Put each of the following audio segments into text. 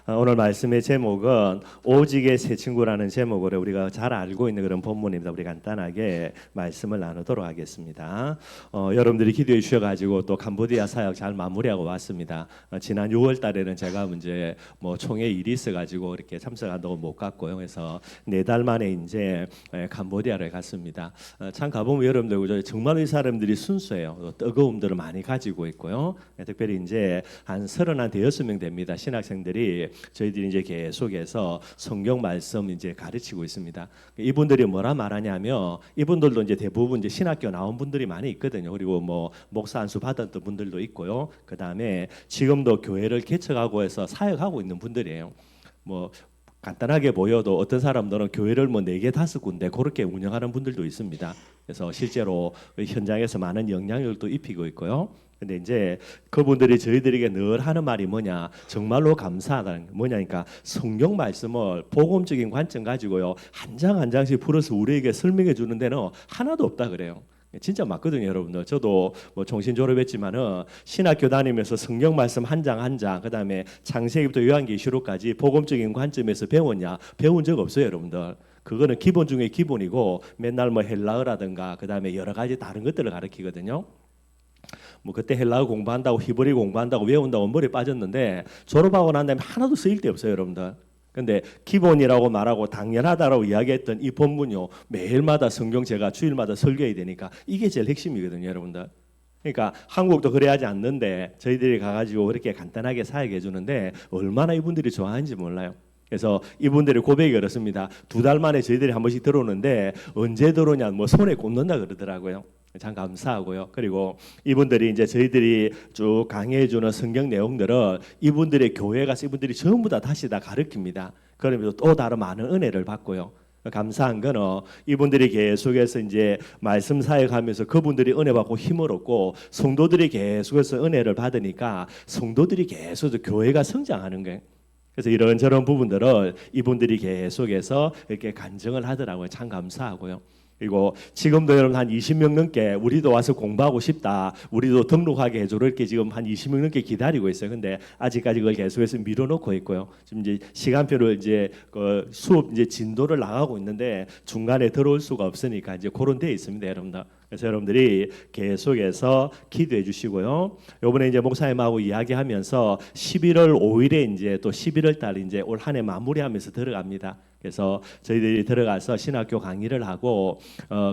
오늘 말씀의 제목은 오직의 새 친구라는 제목으로 우리가 잘 알고 있는 그런 본문입니다. 우리 간단하게 말씀을 나누도록 하겠습니다. 여러분들이 기도해 주셔가지고 또 캄보디아 사역 잘 마무리하고 왔습니다. 지난 6월 달에는 제가 이제 총회 일이 있어가지고 이렇게 참석한다고 못 갔고요. 그래서 4달 만에 이제 캄보디아를 갔습니다. 참 가보면 여러분들 정말 이 사람들이 순수해요. 뜨거움들을 많이 가지고 있고요. 특별히 이제 한 35명 됩니다. 신학생들이 저희들이 이제 계속해서 성경 말씀 이제 가르치고 있습니다. 이분들이 뭐라 말하냐면 이분들도 이제 대부분 이제 신학교 나온 분들이 많이 있거든요. 그리고 목사 안수 받았던 분들도 있고요. 그 다음에 지금도 교회를 개척하고 해서 사역하고 있는 분들이에요. 간단하게 보여도 어떤 사람들은 교회를 4개 5군데 그렇게 운영하는 분들도 있습니다. 그래서 실제로 현장에서 많은 영향력도 입히고 있고요. 근데 이제 그분들이 저희들에게 늘 하는 말이 뭐냐, 정말로 감사하다는 뭐냐니까 성경 말씀을 복음적인 관점 가지고요 한 장 한 장씩 풀어서 우리에게 설명해 주는 데는 하나도 없다 그래요. 진짜 맞거든요, 여러분들. 저도 종신 졸업했지만은 신학교 다니면서 성경 말씀 한 장 한 장, 그다음에 창세기부터 요한계시록까지 복음적인 관점에서 배웠냐? 배운 적 없어요, 여러분들. 그거는 기본 중에 기본이고 맨날 헬라어라든가 그다음에 여러 가지 다른 것들을 가르치거든요. 그때 헬라어 공부한다고 히브리 공부한다고 외운다고 머리 빠졌는데 졸업하고 난 다음에 하나도 쓰일 데 없어요, 여러분들. 근데 기본이라고 말하고 당연하다라고 이야기했던 이 본문요 매일마다 성경 제가 주일마다 설교해야 되니까 이게 제일 핵심이거든요, 여러분들. 그러니까 한국도 그래야 하지 않는데 저희들이 가가지고 그렇게 간단하게 사역해 주는데 얼마나 이분들이 좋아하는지 몰라요. 그래서 이분들의 고백이 그렇습니다. 2달 만에 저희들이 한 번씩 들어오는데 언제 들어오냐 손에 꽂는다 그러더라고요. 참 감사하고요. 그리고 이분들이 이제 저희들이 쭉 강의해 주는 성경 내용들을 이분들의 교회 가서 이분들이 전부 다 다시 다 가르칩니다. 그러면서 또 다른 많은 은혜를 받고요. 감사한 거는 이분들이 계속해서 이제 말씀 사역하면서 그분들이 은혜 받고 힘을 얻고 성도들이 계속해서 은혜를 받으니까 성도들이 계속 교회가 성장하는 거예요. 그래서 이런저런 부분들을 이분들이 계속해서 이렇게 간증을 하더라고요. 참 감사하고요. 그리고 지금도 여러분 한 20명 넘게 우리도 와서 공부하고 싶다, 우리도 등록하게 해줘 이렇게 지금 한 20명 넘게 기다리고 있어요. 근데 아직까지 그걸 계속해서 밀어놓고 있고요. 지금 이제 시간표를 이제 수업 이제 진도를 나가고 있는데 중간에 들어올 수가 없으니까 이제 그런 데 있습니다, 여러분들. 그래서 여러분들이 계속해서 기도해 주시고요. 이번에 이제 목사님하고 이야기하면서 11월 5일에 이제 또 11월 달 이제 올 한 해 마무리하면서 들어갑니다. 그래서 저희들이 들어가서 신학교 강의를 하고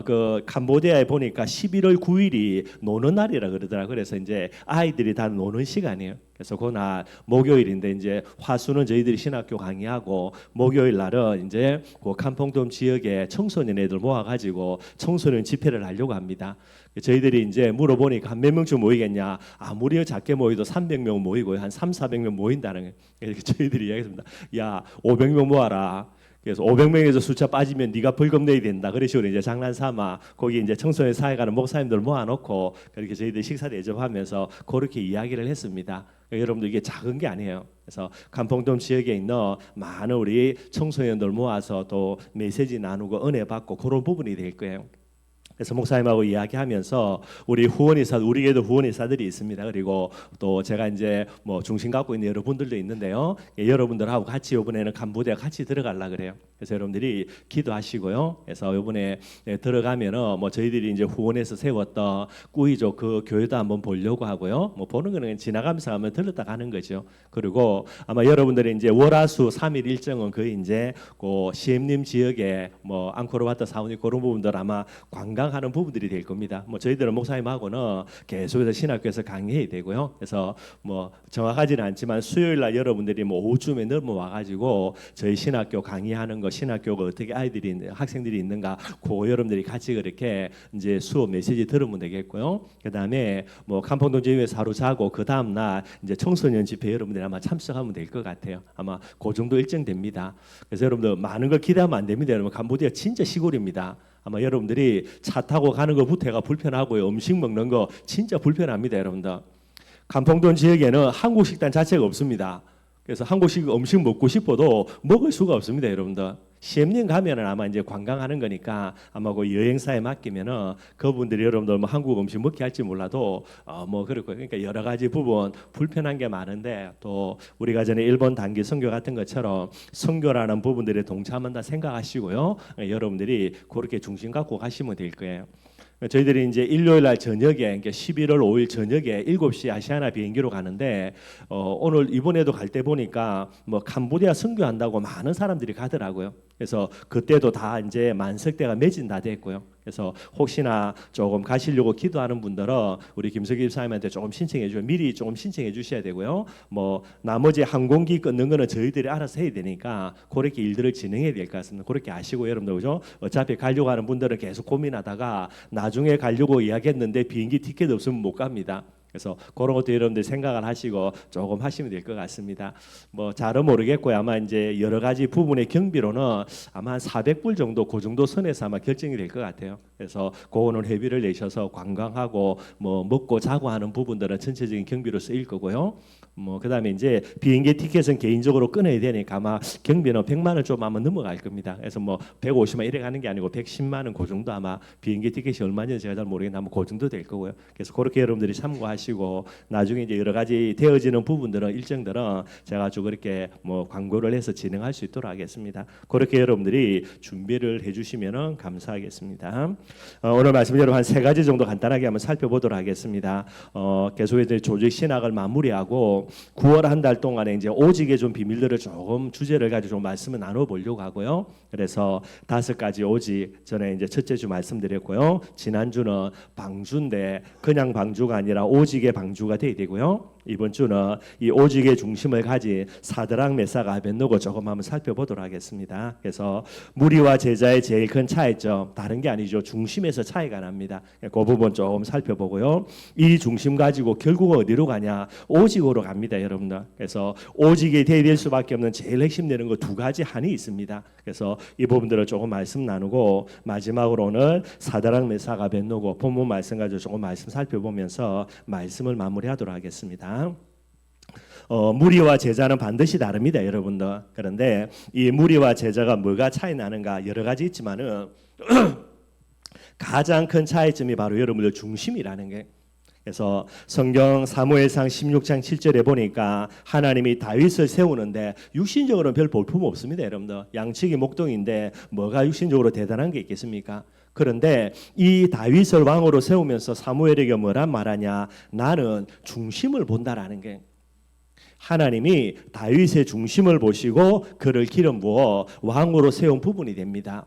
그 캄보디아에 보니까 11월 9일이 노는 날이라 그러더라고요. 그래서 이제 아이들이 다 노는 시간이에요. 그래서 그날 목요일인데 이제 화수는 저희들이 신학교 강의하고 목요일 날은 이제 그 캄퐁돔 지역에 청소년 애들 모아가지고 청소년 집회를 하려고 합니다. 저희들이 이제 물어보니까 한 몇 명쯤 모이겠냐? 아무리 작게 모이도 300명 모이고요. 한 3,400명 모인다는 거예요. 저희들이 이야기했습니다. 야, 500명 모아라. 그래서 500명에서 숫자 빠지면 네가 벌금 내야 된다. 그런 식으로 이제 장난삼아 거기 이제 청소년 사회가는 목사님들 모아놓고 그렇게 저희들 식사 대접하면서 그렇게 이야기를 했습니다. 그러니까 여러분들 이게 작은 게 아니에요. 그래서 캄퐁돔 지역에 있는 많은 우리 청소년들 모아서 또 메시지 나누고 은혜 받고 그런 부분이 될 거예요. 그래서 목사님하고 이야기하면서 우리 후원이사, 우리에도 후원이사들이 있습니다. 그리고 또 제가 이제 중심 갖고 있는 여러분들도 있는데요. 여러분들하고 같이 이번에는 캄보디아 같이 들어가려 그래요. 그래서 여러분들이 기도하시고요. 그래서 이번에 들어가면은 저희들이 이제 후원해서 세웠던 꾸이족 그 교회도 한번 보려고 하고요. 보는 거는 지나가면서 한번 들렀다 가는 거죠. 그리고 아마 여러분들이 이제 월화수 3일 일정은 거의 이제 그 시엠림 지역에 앙코르와트 사우니 그런 부분들 아마 관광하는 부분들이 될 겁니다. 저희들은 목사님하고는 계속해서 신학교에서 강의해야 되고요. 그래서 정확하지는 않지만 수요일 날 여러분들이 오후쯤에 넘어와가지고 저희 신학교 강의하는 거, 신학교가 어떻게 아이들이 학생들이 있는가, 그 여러분들이 같이 그렇게 이제 수업 메시지 들으면 되겠고요. 그 다음에 캄퐁동 지역에서 하루 자고 그 다음 날 이제 청소년 집회 여러분들이 아마 참석하면 될 것 같아요. 아마 그 정도 일정 됩니다. 그래서 여러분들 많은 걸 기대하면 안 됩니다. 여러분 캄보디아 진짜 시골입니다. 아마 여러분들이 차 타고 가는 것부터가 불편하고요. 음식 먹는 거 진짜 불편합니다, 여러분들. 캄퐁돈 지역에는 한국 식당 자체가 없습니다. 그래서 한국식 음식 먹고 싶어도 먹을 수가 없습니다, 여러분들. 시엠령 가면은 아마 이제 관광하는 거니까 아마 그 여행사에 맡기면은 그분들이 여러분들 뭐 한국 음식 먹게 할지 몰라도 뭐 그럴 거예요. 그러니까 여러 가지 부분 불편한 게 많은데 또 우리가 전에 일본 단기 선교 같은 것처럼 선교라는 부분들에 동참한다 생각하시고요. 여러분들이 그렇게 중심 갖고 가시면 될 거예요. 저희들이 이제 일요일 날 저녁에 그러니까 11월 5일 저녁에 7시 아시아나 비행기로 가는데 오늘 이번에도 갈 때 보니까 뭐 캄보디아 선교한다고 많은 사람들이 가더라고요. 그래서 그때도 다 이제 만석대가 매진 다 됐고요. 그래서 혹시나 조금 가시려고 기도하는 분들은 우리 김석기 집사님한테 조금 신청해 주세요. 미리 조금 신청해 주셔야 되고요. 뭐 나머지 항공기 끊는 거는 저희들이 알아서 해야 되니까 그렇게 일들을 진행해야 될 것 같습니다. 그렇게 아시고 여러분들 그죠? 어차피 가려고 하는 분들은 계속 고민하다가 나중에 가려고 이야기했는데 비행기 티켓 없으면 못 갑니다. 그래서 그런 것도 여러분들 생각을 하시고 조금 하시면 될 것 같습니다. 뭐 잘은 모르겠고요. 아마 이제 여러 가지 부분의 경비로는 아마 한 400불 정도 그 정도 선에서 아마 결정이 될 것 같아요. 그래서 그거는 회비를 내셔서 관광하고 뭐 먹고 자고 하는 부분들은 전체적인 경비로 쓰일 거고요. 뭐 그다음에 이제 비행기 티켓은 개인적으로 끊어야 되니까 아마 경비는 100만 원 좀 아마 넘어갈 겁니다. 그래서 뭐 150만 이래 가는 게 아니고 110만 원 그 정도 아마 비행기 티켓이 얼마인지 제가 잘 모르겠는데 아마 그 정도 될 거고요. 그래서 그렇게 여러분들이 참고하시고 나중에 이제 여러 가지 되어지는 부분들은 일정들은 제가 쭉 그렇게 뭐 광고를 해서 진행할 수 있도록 하겠습니다. 그렇게 여러분들이 준비를 해주시면은 감사하겠습니다. 오늘 말씀 여러분 한 3가지 정도 간단하게 한번 살펴보도록 하겠습니다. 계속해서 조직 신학을 마무리하고 9월 한 달 동안에 이제 오직의 좀 비밀들을 조금 주제를 가지고 좀 말씀을 나눠보려고 하고요. 그래서 5가지 오직 전에 이제 첫째 주 말씀드렸고요. 지난주는 방주인데 그냥 방주가 아니라 오직의 방주가 돼야 되고요. 이번 주는 이 오직의 중심을 가진 사드락 메삭 아벳노고 조금 한번 살펴보도록 하겠습니다. 그래서 무리와 제자의 제일 큰 차이점 다른 게 아니죠. 중심에서 차이가 납니다. 그 부분 조금 살펴보고요. 이 중심 가지고 결국 어디로 가냐? 오직으로 갑니다, 여러분들. 그래서 오직이 돼야 될 수밖에 없는 제일 핵심 되는 거 2가지 한이 있습니다. 그래서 이 부분들을 조금 말씀 나누고 마지막으로 오늘 사드락 메삭 아벳노고 본문 말씀 가지고 조금 말씀 살펴보면서 말씀을 마무리하도록 하겠습니다. 무리와 제자는 반드시 다릅니다, 여러분들. 그런데 이 무리와 제자가 뭐가 차이 나는가 여러 가지 있지만은 가장 큰 차이점이 바로 여러분들 중심이라는 게. 그래서 성경 사무엘상 16장 7절에 보니까 하나님이 다윗을 세우는데 육신적으로는 별 볼품 없습니다, 여러분들. 양측이 목동인데 뭐가 육신적으로 대단한 게 있겠습니까? 그런데 이 다윗을 왕으로 세우면서 사무엘에게 뭐란 말하냐? 나는 중심을 본다라는 게. 하나님이 다윗의 중심을 보시고 그를 기름 부어 왕으로 세운 부분이 됩니다.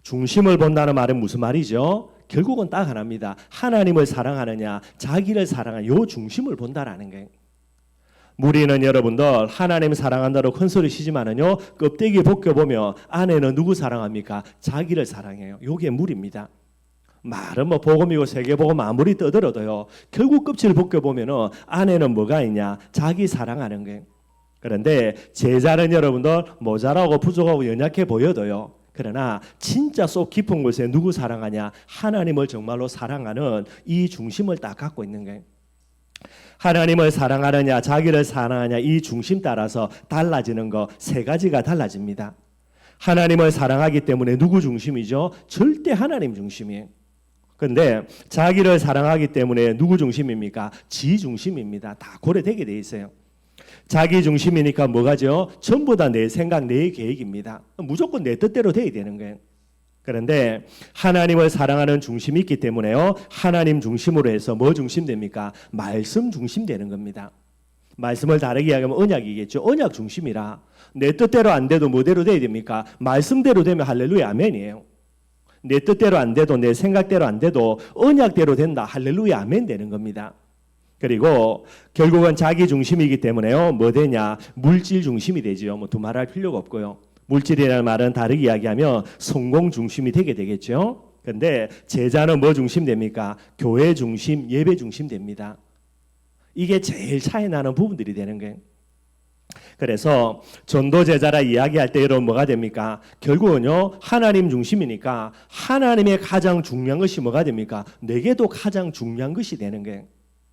중심을 본다는 말은 무슨 말이죠? 결국은 딱 하나입니다. 하나님을 사랑하느냐, 자기를 사랑하느냐, 요 중심을 본다라는 게. 무리는 여러분들 하나님 사랑한다고 큰 소리 치지만은요 껍데기 벗겨보면 안에는 누구 사랑합니까? 자기를 사랑해요. 요게 무리입니다. 말은 뭐 복음이고 세계복음 아무리 떠들어도요 결국 껍질을 벗겨보면은 안에는 뭐가 있냐? 자기 사랑하는 게. 그런데 제자는 여러분들 모자라고 부족하고 연약해 보여도요 그러나 진짜 속 깊은 곳에 누구 사랑하냐? 하나님을 정말로 사랑하는 이 중심을 딱 갖고 있는 거예요. 하나님을 사랑하느냐 자기를 사랑하냐 이 중심 따라서 달라지는 거 3가지가 달라집니다. 하나님을 사랑하기 때문에 누구 중심이죠? 절대 하나님 중심이에요. 그런데 자기를 사랑하기 때문에 누구 중심입니까? 지 중심입니다. 다 고려되게 돼 있어요. 자기 중심이니까 뭐가죠? 전부 다 내 생각, 내 계획입니다. 무조건 내 뜻대로 돼야 되는 거예요. 그런데 하나님을 사랑하는 중심이 있기 때문에요. 하나님 중심으로 해서 뭐 중심 됩니까? 말씀 중심 되는 겁니다. 말씀을 다르게 이야기하면 언약이겠죠. 언약 중심이라 내 뜻대로 안 돼도 뭐대로 돼야 됩니까? 말씀대로 되면 할렐루야 아멘이에요. 내 뜻대로 안 돼도 내 생각대로 안 돼도 언약대로 된다. 할렐루야 아멘 되는 겁니다. 그리고 결국은 자기 중심이기 때문에요. 뭐 되냐? 물질 중심이 되지요. 뭐 두말할 필요가 없고요. 물질이라는 말은 다르게 이야기하면 성공 중심이 되게 되겠죠. 그런데 제자는 뭐 중심 됩니까? 교회 중심, 예배 중심 됩니다. 이게 제일 차이 나는 부분들이 되는 거예요. 그래서 전도 제자라 이야기할 때 여러분 뭐가 됩니까? 결국은요 하나님 중심이니까 하나님의 가장 중요한 것이 뭐가 됩니까? 내게도 가장 중요한 것이 되는 거예요.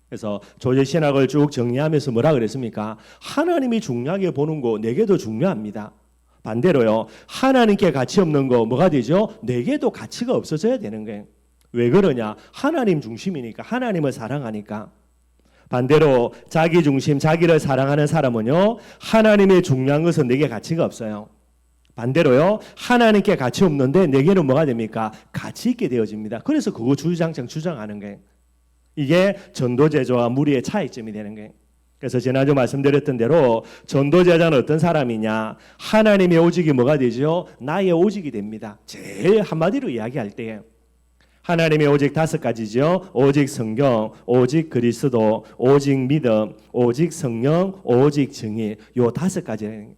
그래서 조제 신학을 쭉 정리하면서 뭐라 그랬습니까? 하나님이 중요하게 보는 거 내게도 중요합니다. 반대로요, 하나님께 가치 없는 거 뭐가 되죠? 내게도 가치가 없어져야 되는 거예요. 왜 그러냐? 하나님 중심이니까, 하나님을 사랑하니까. 반대로 자기 중심, 자기를 사랑하는 사람은요, 하나님의 중요한 것은 내게 가치가 없어요. 반대로요, 하나님께 가치 없는데 내게는 뭐가 됩니까? 가치 있게 되어집니다. 그래서 그거 주장창 주장하는 거예요. 이게 전도제자와 무리의 차이점이 되는 거예요. 그래서 지난주 말씀드렸던 대로 전도제자는 어떤 사람이냐? 하나님의 오직이 뭐가 되죠? 나의 오직이 됩니다. 제일 한마디로 이야기할 때에 하나님의 오직 5가지죠. 오직 성경, 오직 그리스도, 오직 믿음, 오직 성령, 오직 정의. 요 5가지.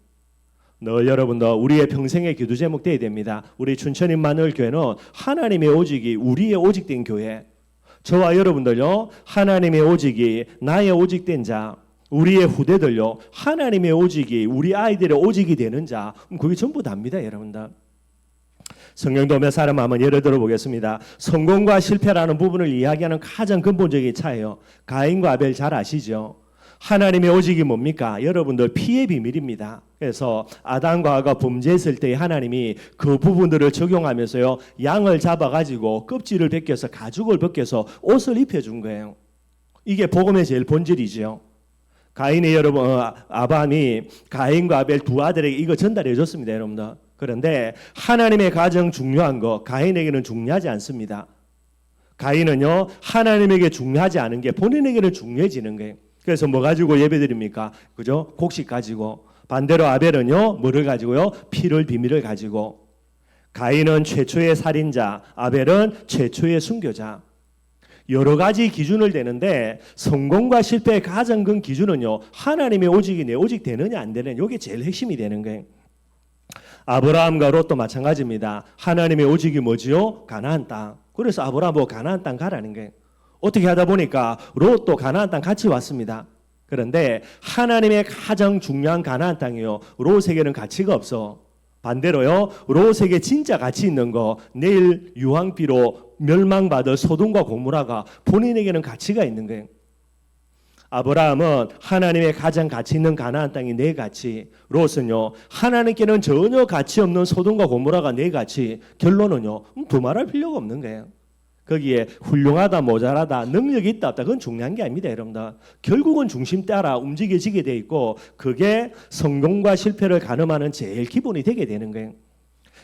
늘 여러분들 우리의 평생의 기도 제목 되어야 됩니다. 우리 춘천 임마누엘 교회는 하나님의 오직이 우리의 오직된 교회. 저와 여러분들요, 하나님의 오직이 나의 오직된 자, 우리의 후대들요, 하나님의 오직이 우리 아이들의 오직이 되는 자, 그게 전부 다입니다, 여러분들. 성경도 몇 사람 한번 예를 들어 보겠습니다. 성공과 실패라는 부분을 이야기하는 가장 근본적인 차이요. 가인과 아벨 잘 아시죠? 하나님의 오직이 뭡니까? 여러분들 피의 비밀입니다. 그래서 아담과 하와가 범죄했을 때 하나님이 그 부분들을 적용하면서요, 양을 잡아가지고 껍질을 벗겨서 가죽을 벗겨서 옷을 입혀준 거예요. 이게 복음의 제일 본질이죠. 가인의 여러분, 아밤이 가인과 아벨 두 아들에게 이거 전달해 줬습니다, 여러분들. 그런데 하나님의 가장 중요한 거 가인에게는 중요하지 않습니다. 가인은요, 하나님에게 중요하지 않은 게 본인에게는 중요해지는 거예요. 그래서 뭐 가지고 예배드립니까? 그죠? 곡식 가지고. 반대로 아벨은요, 뭐를 가지고요? 피를 비밀을 가지고. 가인은 최초의 살인자, 아벨은 최초의 순교자. 여러 가지 기준을 대는데 성공과 실패의 가장 큰 기준은요, 하나님의 오직이 내 오직 되느냐 안 되느냐, 이게 제일 핵심이 되는 거예요. 아브라함과 롯도 마찬가지입니다. 하나님의 오직이 뭐지요? 가나안 땅. 그래서 아브라함 가나안 땅 가라는 거예요. 어떻게 하다 보니까 롯도 가나안 땅 같이 왔습니다. 그런데 하나님의 가장 중요한 가나안 땅이요, 롯에게는 가치가 없어. 반대로요, 롯에게 진짜 가치 있는 거, 내일 유황비로 멸망받을 소돔과 고모라가 본인에게는 가치가 있는 거예요. 아브라함은 하나님의 가장 가치 있는 가나안 땅이 내 가치, 롯은요, 하나님께는 전혀 가치 없는 소돔과 고모라가 내 가치. 결론은요, 두말할 필요가 없는 거예요. 거기에 훌륭하다, 모자라다, 능력이 있다, 없다, 그건 중요한 게 아닙니다, 여러분들. 결국은 중심 따라 움직여지게 돼 있고, 그게 성공과 실패를 가늠하는 제일 기본이 되게 되는 거예요.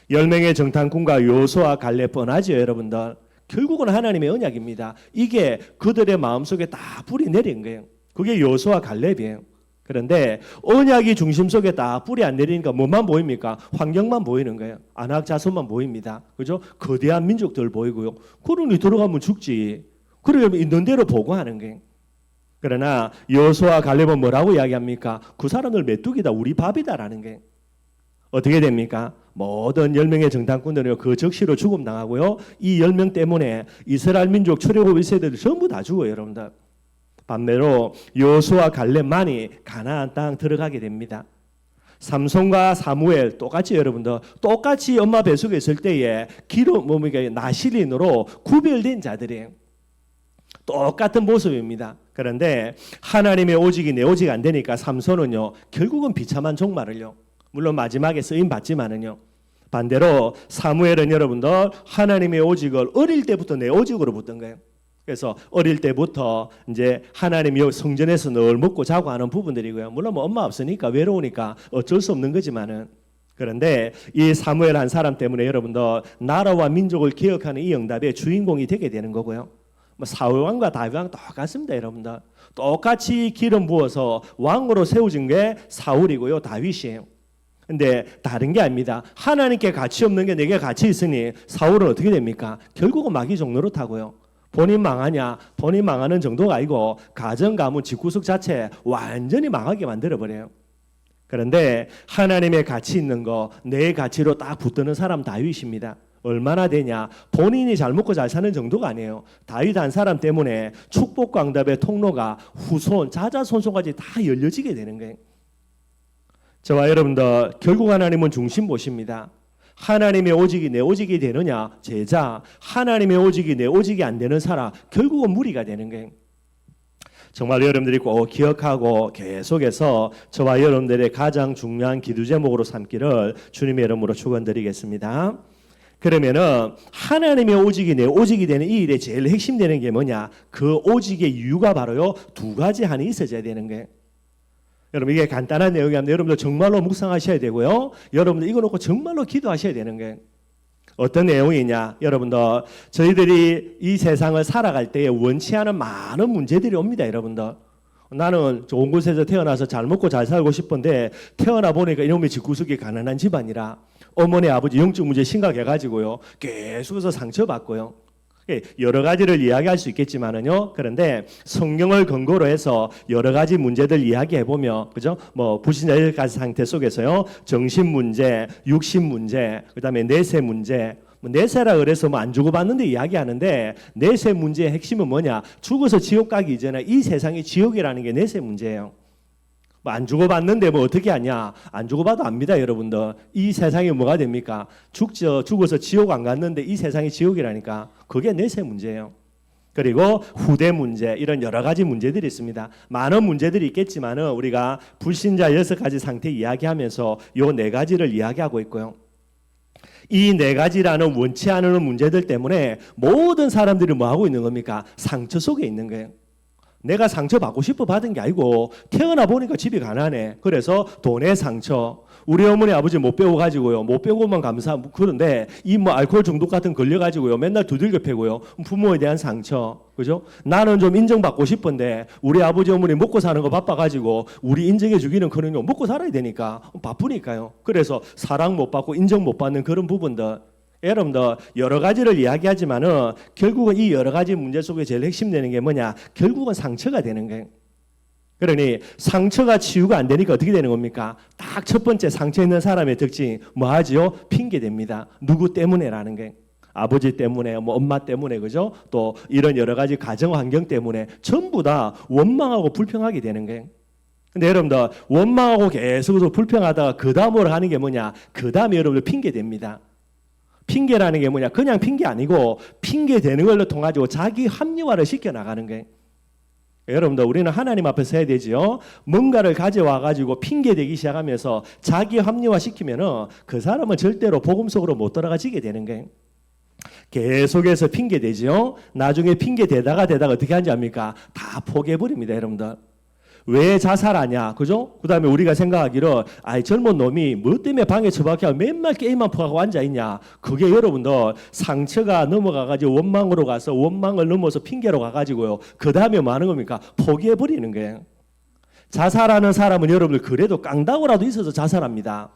10명의 정탐꾼과 요수와 갈렙 뻔하죠, 여러분들. 결국은 하나님의 언약입니다. 이게 그들의 마음속에 다 뿌리 내린 거예요. 그게 요수와 갈렙이에요. 그런데 언약이 중심 속에 다 뿌리 안 내리니까 뭐만 보입니까? 환경만 보이는 거예요. 안악 자손만 보입니다. 그죠? 거대한 민족들 보이고요. 그러니 들어가면 죽지. 그러면 있는 대로 보고하는 거예요. 그러나 여호수아 갈렙은 뭐라고 이야기합니까? 그 사람들 메뚜기다, 우리 밥이다라는 게. 어떻게 됩니까? 모든 10명의 정탐꾼들은 그 적시로 죽음 당하고요. 이 10명 때문에 이스라엘 민족 출애굽 1세대들 전부 다 죽어요, 여러분들. 반대로 여호수아 갈렙만이 가나안 땅 들어가게 됩니다. 삼손과 사무엘 똑같이 여러분들, 똑같이 엄마 뱃속에 있을 때에 나실인으로 구별된 자들이에요. 똑같은 모습입니다. 그런데 하나님의 오직이 내 오직 안 되니까 삼손은요, 결국은 비참한 종말을요, 물론 마지막에 쓰임 받지만은요, 반대로 사무엘은 여러분들 하나님의 오직을 어릴 때부터 내 오직으로 붙던 거예요. 그래서 어릴 때부터 이제 하나님이 성전에서 늘 먹고 자고 하는 부분들이고요. 물론 뭐 엄마 없으니까 외로우니까 어쩔 수 없는 거지만은, 그런데 이 사무엘 한 사람 때문에 여러분들 나라와 민족을 개혁하는 이 응답의 주인공이 되게 되는 거고요. 뭐 사울 왕과 다윗 왕 똑같습니다, 여러분들. 똑같이 기름 부어서 왕으로 세워진 게 사울이고요, 다윗이에요. 근데 다른 게 아닙니다. 하나님께 가치 없는 게 내게 가치 있으니 사울은 어떻게 됩니까? 결국은 마귀 종로로 타고요. 본인 망하냐? 본인 망하는 정도가 아니고 가정, 가문, 집구석 자체 완전히 망하게 만들어버려요. 그런데 하나님의 가치 있는 거, 내 가치로 딱 붙드는 사람 다윗입니다. 얼마나 되냐? 본인이 잘 먹고 잘 사는 정도가 아니에요. 다윗 한 사람 때문에 축복과 응답의 통로가 후손, 자자손손까지 다 열려지게 되는 거예요. 저와 여러분들, 결국 하나님은 중심 보십니다. 하나님의 오직이 내 오직이 되느냐? 제자. 하나님의 오직이 내 오직이 안 되는 사람, 결국은 무리가 되는 거예요. 정말 여러분들이 꼭 기억하고 계속해서 저와 여러분들의 가장 중요한 기도 제목으로 삼기를 주님의 이름으로 축원드리겠습니다. 그러면은 하나님의 오직이 되는 이 일의 제일 핵심 되는 게 뭐냐? 그 오직의 이유가 바로요, 두 가지 한이 있어야 되는 거예요. 여러분, 이게 간단한 내용이었는데 여러분들 정말로 묵상하셔야 되고요. 여러분들 이거 놓고 정말로 기도하셔야 되는 거예요. 어떤 내용이냐? 여러분들, 저희들이 이 세상을 살아갈 때에 원치 않은 많은 문제들이 옵니다. 여러분들, 나는 좋은 곳에서 태어나서 잘 먹고 잘 살고 싶은데 태어나 보니까 이놈의 집구석이 가난한 집안이라 어머니 아버지 영적 문제 심각해가지고요, 계속해서 상처받고요. 여러 가지를 이야기할 수 있겠지만은요. 그런데 성경을 근거로 해서 여러 가지 문제들 이야기해 보면, 그죠? 뭐 불신자 여기까지 상태 속에서요, 정신 문제, 육신 문제, 그다음에 내세 문제. 내세라 그래서 뭐 안 주고받는데 이야기하는데, 내세 문제의 핵심은 뭐냐? 죽어서 지옥 가기 이전에 이 세상이 지옥이라는 게 내세 문제예요. 안 주고받는데 뭐 어떻게 하냐? 안 주고받아도 압니다, 여러분들. 이 세상이 뭐가 됩니까? 죽어서 지옥 안 갔는데 이 세상이 지옥이라니까. 그게 내세 문제예요. 그리고 후대 문제, 이런 여러 가지 문제들이 있습니다. 많은 문제들이 있겠지만은 우리가 불신자 6가지 상태 이야기하면서 요 4가지를 이야기하고 있고요. 이 4가지라는 원치 않은 문제들 때문에 모든 사람들이 뭐 하고 있는 겁니까? 상처 속에 있는 거예요. 내가 상처받고 싶어 받은 게 아니고 태어나 보니까 집이 가난해. 그래서 돈의 상처. 우리 어머니 아버지 못 배워가지고요, 못 배우고만 감사하고 그런데 이 뭐 알코올 중독 같은 걸려가지고요, 맨날 두들겨 패고요. 부모에 대한 상처, 그죠? 나는 좀 인정받고 싶은데 우리 아버지 어머니 먹고 사는 거 바빠가지고 우리 인정해 주기는 그러냐, 먹고 살아야 되니까 바쁘니까요. 그래서 사랑 못 받고 인정 못 받는 그런 부분들. 여러분들 여러 가지를 이야기하지만은 결국은 이 여러 가지 문제 속에 제일 핵심되는 게 뭐냐? 결국은 상처가 되는 거예요. 그러니 상처가 치유가 안 되니까 어떻게 되는 겁니까? 딱 첫 번째 상처 있는 사람의 특징 뭐 하지요? 핑계 댑니다. 누구 때문에라는 게. 아버지 때문에, 뭐 엄마 때문에, 그죠? 또 이런 여러 가지 가정 환경 때문에 전부 다 원망하고 불평하게 되는 거예요. 근데 여러분들 원망하고 계속해서 불평하다가 그 다음으로 하는 게 뭐냐? 그 다음에 여러분들 핑계 댑니다. 핑계라는 게 뭐냐? 그냥 핑계 아니고 핑계 대는 걸로 통하지고 자기 합리화를 시켜 나가는 거예요. 여러분들 우리는 하나님 앞에서 해야 되지요. 뭔가를 가져와 가지고 핑계 대기 시작하면서 자기 합리화 시키면은 그 사람은 절대로 복음 속으로 못 들어가지게 되는 거예요. 계속해서 핑계 대지요. 나중에 핑계 대다가 어떻게 하는지 압니까? 다 포기해 버립니다, 여러분들. 왜 자살하냐, 그죠? 그 다음에 우리가 생각하기를, 아이 젊은 놈이 뭐 때문에 방에 처박혀서 맨날 게임만 퍼하고 앉아있냐. 그게 여러분들 상처가 넘어가가지고 원망으로 가서 원망을 넘어서 핑계로 가가지고요, 그 다음에 뭐 하는 겁니까? 포기해버리는 거예요. 자살하는 사람은 여러분들 그래도 깡다구라도 있어서 자살합니다.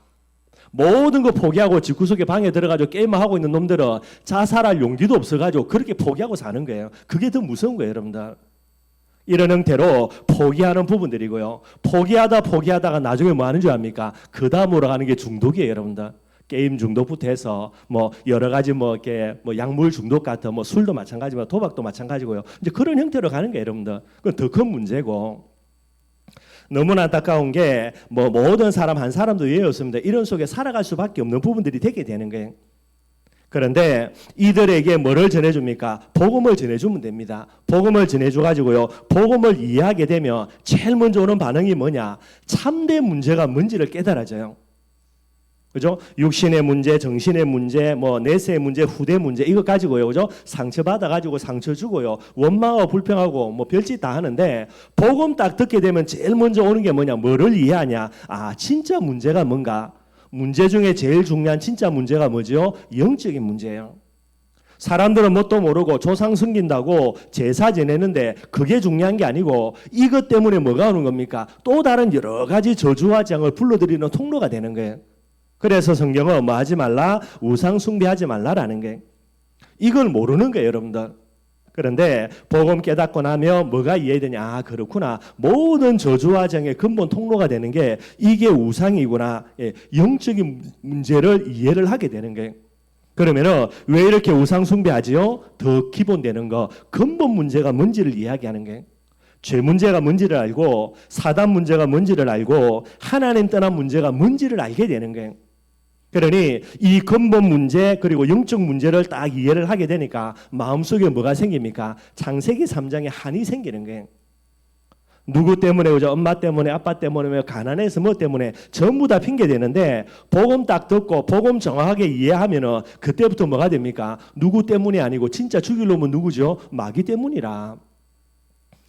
모든 거 포기하고 집구석에 방에 들어가지고 게임만 하고 있는 놈들은 자살할 용기도 없어가지고 그렇게 포기하고 사는 거예요. 그게 더 무서운 거예요, 여러분들. 이런 형태로 포기하는 부분들이고요. 포기하다가 나중에 뭐 하는 줄 압니까? 그 다음으로 가는 게 중독이에요, 여러분들. 게임 중독부터 해서 뭐 여러 가지 뭐 이렇게 뭐 약물 중독 같은 뭐 술도 마찬가지고 도박도 마찬가지고요. 이제 그런 형태로 가는 거예요, 여러분들. 그건 더 큰 문제고. 너무나 안타까운 게 뭐 모든 사람 한 사람도 예외 없습니다. 이런 속에 살아갈 수밖에 없는 부분들이 되게 되는 거예요. 그런데 이들에게 뭐를 전해줍니까? 복음을 전해주면 됩니다. 복음을 전해줘가지고요, 복음을 이해하게 되면 제일 먼저 오는 반응이 뭐냐? 참된 문제가 뭔지를 깨달아져요. 그죠? 육신의 문제, 정신의 문제, 뭐 내세의 문제, 후대 문제, 이거 가지고요, 그죠? 상처 받아가지고 상처 주고요, 원망하고 불평하고 뭐 별짓 다 하는데, 복음 딱 듣게 되면 제일 먼저 오는 게 뭐냐? 뭐를 이해하냐? 아, 진짜 문제가 뭔가? 문제 중에 제일 중요한 진짜 문제가 뭐죠? 영적인 문제예요. 사람들은 뭣도 모르고 조상 섬긴다고 제사 지내는데 그게 중요한 게 아니고 이것 때문에 뭐가 오는 겁니까? 또 다른 여러 가지 저주와 재앙을 불러들이는 통로가 되는 거예요. 그래서 성경은 뭐 하지 말라? 우상 숭배하지 말라라는 게, 이걸 모르는 거예요, 여러분들. 그런데 복음 깨닫고 나면 뭐가 이해되냐? 아, 그렇구나. 모든 저주와 재앙의 근본 통로가 되는 게 이게 우상이구나. 예, 영적인 문제를 이해를 하게 되는 거예요. 그러면은 왜 이렇게 우상 숭배하지요? 더 기본되는 거, 근본 문제가 뭔지를 이야기하는 거예요. 죄 문제가 뭔지를 알고, 사단 문제가 뭔지를 알고, 하나님 떠난 문제가 뭔지를 알게 되는 거예요. 그러니 이 근본 문제 그리고 영적 문제를 딱 이해를 하게 되니까 마음속에 뭐가 생깁니까? 창세기 3장에 한이 생기는 거예요. 누구 때문에, 그죠? 엄마 때문에, 아빠 때문에, 가난해서 뭐 때문에 전부 다 핑계 대는데, 복음 딱 듣고 복음 정확하게 이해하면은 그때부터 뭐가 됩니까? 누구 때문이 아니고 진짜 죽일 놈은 누구죠? 마귀 때문이라.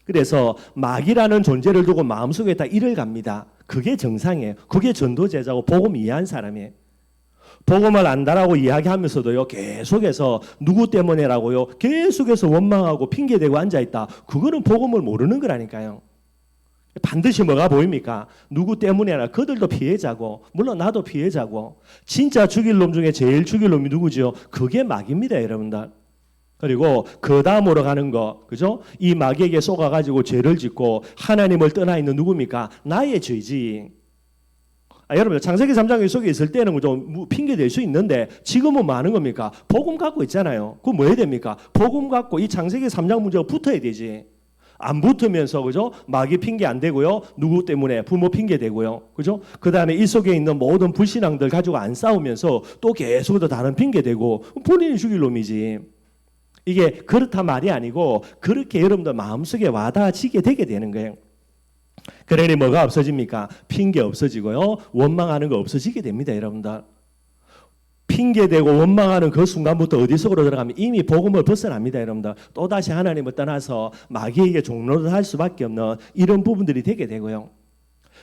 그래서 마귀라는 존재를 두고 마음속에 다 일을 갑니다. 그게 정상이에요. 그게 전도제자고 복음 이해한 사람이에요. 복음을 안다라고 이야기하면서도요, 계속해서 누구 때문에라고요, 계속해서 원망하고 핑계대고 앉아있다. 그거는 복음을 모르는 거라니까요. 반드시 뭐가 보입니까? 누구 때문에 아니라 그들도 피해자고, 물론 나도 피해자고, 진짜 죽일 놈 중에 제일 죽일 놈이 누구죠? 그게 마귀입니다, 여러분들. 그리고 그 다음으로 가는 거, 그죠? 이 마귀에게 속아가지고 죄를 짓고 하나님을 떠나 있는 누굽니까? 나의 죄지. 여러분, 창세기 3장 속에 있을 때는 좀 핑계 댈 수 있는데 지금은 뭐 하는 겁니까? 복음 갖고 있잖아요. 그럼 뭐 해야 됩니까? 복음 갖고 이 창세기 3장 문제가 붙어야 되지. 안 붙으면서, 그죠? 마귀 핑계 안 되고요. 누구 때문에? 부모 핑계 되고요. 그죠? 그 다음에 이 속에 있는 모든 불신앙들 가지고 안 싸우면서 또 계속 더 다른 핑계 되고 본인이 죽일 놈이지. 이게 그렇단 말이 아니고 그렇게 여러분들 마음속에 와닿아지게 되게 되는 거예요. 그러니 뭐가 없어집니까? 핑계 없어지고요. 원망하는 거 없어지게 됩니다, 여러분들. 핑계대고 원망하는 그 순간부터 어디 속으로 들어가면 이미 복음을 벗어납니다, 여러분들. 또다시 하나님을 떠나서 마귀에게 종로를 할 수밖에 없는 이런 부분들이 되게 되고요.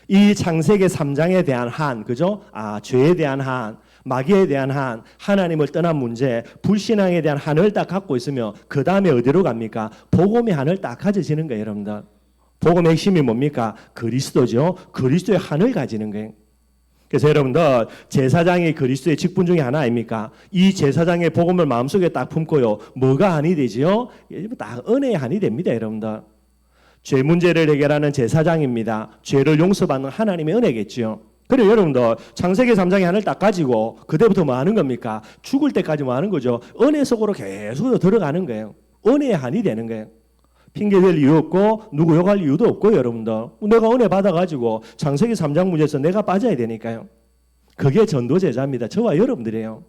이 창세기 3장에 대한 한, 그죠? 죄에 대한 한, 마귀에 대한 한, 하나님을 떠난 문제, 불신앙에 대한 한을 딱 갖고 있으면 그 다음에 어디로 갑니까? 복음의 한을 딱 가져지는 거예요, 여러분들. 복음의 핵심이 뭡니까? 그리스도죠. 그리스도의 한을 가지는 거예요. 그래서 여러분들, 제사장이 그리스도의 직분 중에 하나 아닙니까? 이 제사장의 복음을 마음속에 딱 품고요. 뭐가 한이 되지요? 딱 은혜의 한이 됩니다, 여러분들. 죄 문제를 해결하는 제사장입니다. 죄를 용서받는 하나님의 은혜겠지요. 그리고 여러분들, 창세기 3장의 한을 딱 가지고 그때부터 뭐 하는 겁니까? 죽을 때까지 뭐 하는 거죠? 은혜 속으로 계속 들어가는 거예요. 은혜의 한이 되는 거예요. 핑계댈 이유 없고 누구 욕할 이유도 없고, 여러분들 내가 은혜 받아가지고 창세기 3장 문제에서 내가 빠져야 되니까요. 그게 전도제자입니다. 저와 여러분들이에요.